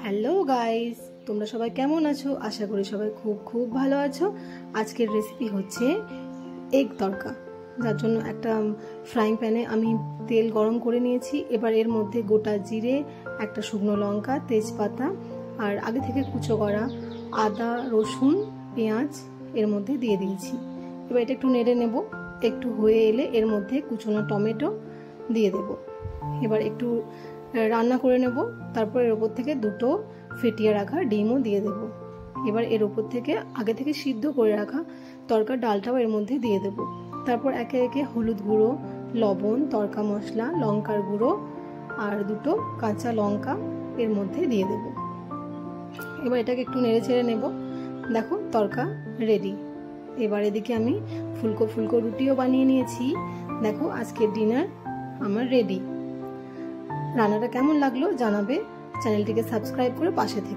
Hello guys, তোমরা সবাই কেমন আছো? আশা করি সবাই খুব খুব ভালো আছো। আজকের রেসিপি হচ্ছে এগ তড়কা, যার জন্য একটা ফ্রাইং প্যানে আমি তেল গরম করে নিয়েছি। এবার এর মধ্যে গোটা জিরে, একটা শুকনো লঙ্কা, তেজপাতা আর আগে থেকে কুচো করা আদা, রসুন, পেঁয়াজ এর মধ্যে দিয়ে দিয়েছি। এবার এটা একটু নেড়ে নেব। একটু হয়ে এলে এর মধ্যে কুচোনো টমেটো দিয়ে দেব। এবার একটু রান্না করে নেব। তারপর এর উপর থেকে দুটো ফেটিয়ে রাখা ডিমও দিয়ে দেব। এবার এর উপর থেকে আগে থেকে সিদ্ধ করে রাখা তড়কার ডালটাও এর মধ্যে দিয়ে দেব। তারপর একে একে হলুদ গুঁড়ো, লবণ, তড়কা মশলা, লঙ্কার গুঁড়ো আর দুটো কাঁচা লঙ্কা এর মধ্যে দিয়ে দেব। এবার এটাকে একটু নেড়ে চেড়ে নেব। দেখো তড়কা রেডি। এবার এদিকে আমি ফুলকো ফুলকো রুটিও বানিয়ে নিয়েছি। দেখো আজকের ডিনার আমার রেডি। রান্নাটা কেমন লাগলো জানাবে। চ্যানেলটিকে সাবস্ক্রাইব করে পাশে থেকে